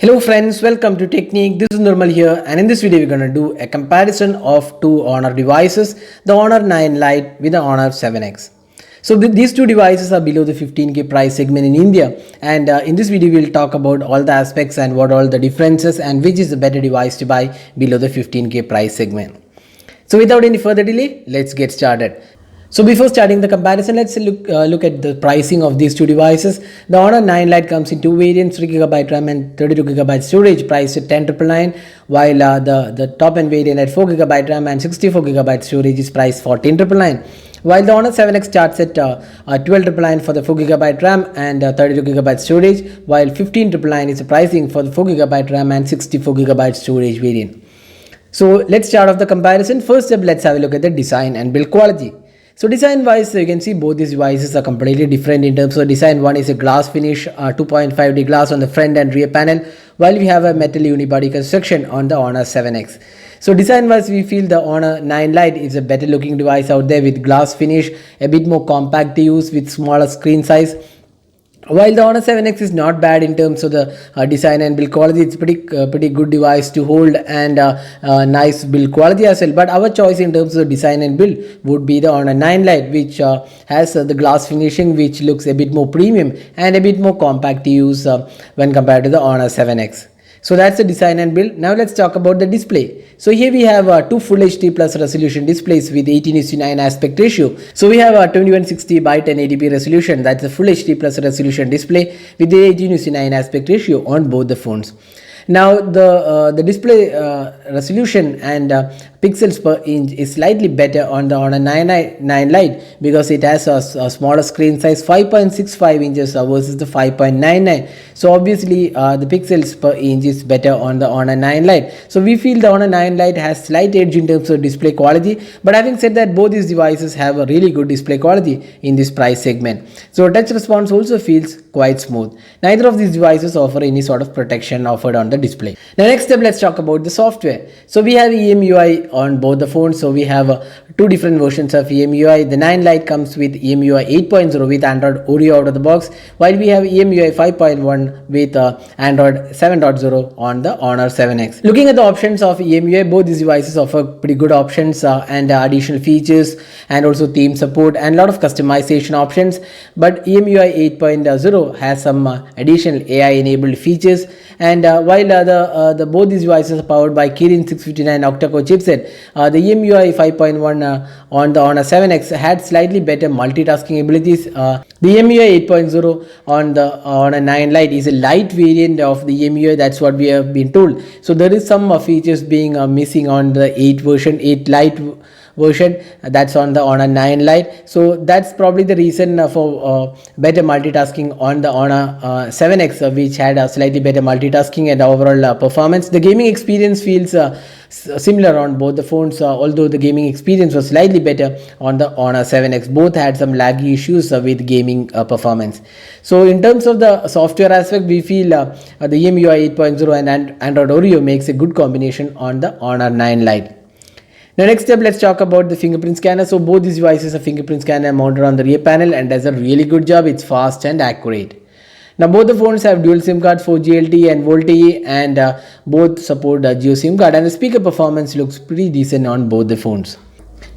Hello friends, welcome to Technique. This is Normal here, and in this video we're going to do a comparison of two Honor devices, the Honor 9 Lite with the Honor 7X. So these two devices are below the 15K price segment in India, and in this video we'll talk about all the aspects and what all the differences and which is the better device to buy below the 15K price segment. So without any further delay, let's get started. So before starting the comparison, let's look at the pricing of these two devices. The Honor 9 Lite comes in two variants, 3GB RAM and 32GB storage, priced at 10,999, while the top end variant at 4GB RAM and 64GB storage is priced for 14,999. While the Honor 7X starts at 12,999 for the 4GB RAM and 32GB storage, while 15,999 is the pricing for the 4GB RAM and 64GB storage variant. So let's start off the comparison. First up, let's have a look at the design and build quality. So design wise, you can see both these devices are completely different in terms of design. One is a glass finish, 2.5D glass on the front and rear panel, while we have a metal unibody construction on the Honor 7X. So design wise, we feel the Honor 9 Lite is a better looking device out there with glass finish, a bit more compact to use with smaller screen size. While the Honor 7X is not bad in terms of the design and build quality, it's pretty good device to hold and nice build quality as well. But our choice in terms of design and build would be the Honor 9 Lite, which has the glass finishing, which looks a bit more premium and a bit more compact to use when compared to the Honor 7X. So that's the design and build. Now let's talk about the display. So here we have two Full HD Plus resolution displays with 18:9 aspect ratio. So we have a 2160 by 1080p resolution. That's a Full HD Plus resolution display with the 18:9 aspect ratio on both the phones. Now the display resolution and pixels per inch is slightly better on the Honor 9 Lite because it has a smaller screen size, 5.65 inches versus the 5.99. So obviously the pixels per inch is better on the Honor 9 Lite. So we feel the Honor 9 Lite has slight edge in terms of display quality. But having said that, both these devices have a really good display quality in this price segment. So touch response also feels quite smooth. Neither of these devices offer any sort of protection offered on the display. Now next up, let's talk about the software. So we have EMUI on both the phones. So we have two different versions of EMUI. The 9 Lite comes with EMUI 8.0 with Android Oreo out of the box, while we have EMUI 5.1 with Android 7.0 on the Honor 7X. Looking at the options of EMUI, both these devices offer pretty good options and additional features and also theme support and a lot of customization options. But EMUI 8.0 has some additional AI enabled features, and while both these devices are powered by Kirin 659 octa-core chipset, the EMUI 5.1 on the Honor 7X had slightly better multitasking abilities. The EMUI 8.0 on the Honor 9 Lite is a light variant of the EMUI. That's what we have been told. So there is some features being missing on the 8 Lite version that's on the Honor 9 Lite. So that's probably the reason for better multitasking on the Honor 7X, which had a slightly better multitasking and overall performance. The gaming experience feels similar on both the phones, although the gaming experience was slightly better on the Honor 7X. Both had some laggy issues with gaming performance. So in terms of the software aspect, we feel the EMUI 8.0 and Android Oreo makes a good combination on the Honor 9 Lite. Now next up, let's talk about the fingerprint scanner. So both these devices are fingerprint scanner mounted on the rear panel and does a really good job. It's fast and accurate. Now both the phones have dual SIM cards, 4G LTE and VoLTE, and both support Geo SIM card, and the speaker performance looks pretty decent on both the phones.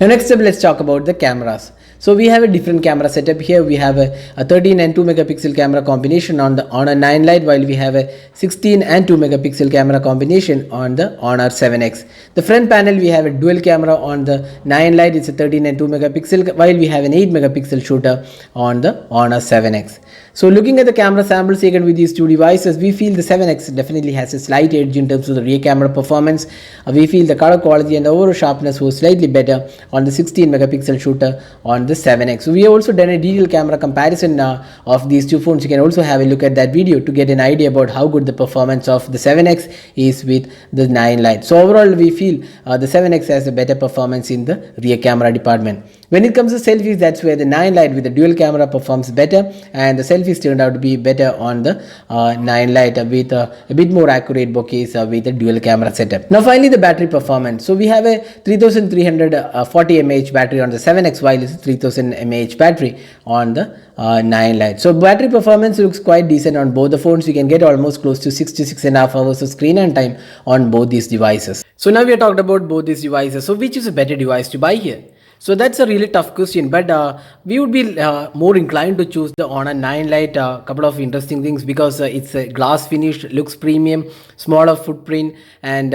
Now next up, let's talk about the cameras. So we have a different camera setup here. We have a 13 and 2 megapixel camera combination on the Honor 9 Lite, while we have a 16 and 2 megapixel camera combination on the Honor 7X. The front panel, we have a dual camera on the 9 Lite. It's a 13 and 2 megapixel, while we have an 8 megapixel shooter on the Honor 7X. So looking at the camera samples taken with these two devices, we feel the 7X definitely has a slight edge in terms of the rear camera performance. We feel the color quality and the overall sharpness was slightly better on the 16 megapixel shooter on the 7X. So we have also done a detailed camera comparison of these two phones. You can also have a look at that video to get an idea about how good the performance of the 7X is with the 9 Lite. So overall, we feel the 7X has a better performance in the rear camera department. When it comes to selfies, that's where the 9 Lite with the dual camera performs better, and the selfies turned out to be better on the 9 Lite with a bit more accurate bokehs with a dual camera setup. Now finally, the battery performance. So we have a 3340 mAh battery on the 7X, while it's 3000 mAh battery on the 9 Lite. So battery performance looks quite decent on both the phones. You can get almost close to 6 to 6.5 hours of screen on time on both these devices. So now we have talked about both these devices. So which is a better device to buy here? So that's a really tough question, but we would be more inclined to choose the Honor 9 Lite. A couple of interesting things, because it's a glass finish, looks premium, smaller footprint, and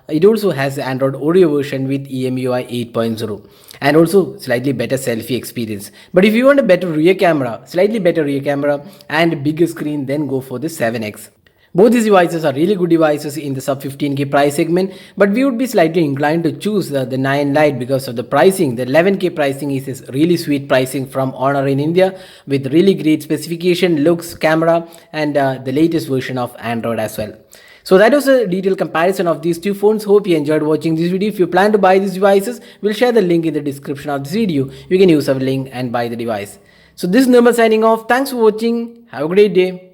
it also has Android Oreo version with EMUI 8.0, and also slightly better selfie experience. But if you want a better rear camera, slightly better rear camera and bigger screen, then go for the 7X. Both these devices are really good devices in the sub 15K price segment, but we would be slightly inclined to choose the 9 Lite because of the pricing. The 11K pricing is really sweet pricing from Honor in India, with really great specification, looks, camera, and the latest version of Android as well. So that was a detailed comparison of these two phones. Hope you enjoyed watching this video. If you plan to buy these devices, we'll share the link in the description of this video. You can use our link and buy the device. So this is Nirmal signing off. Thanks for watching. Have a great day.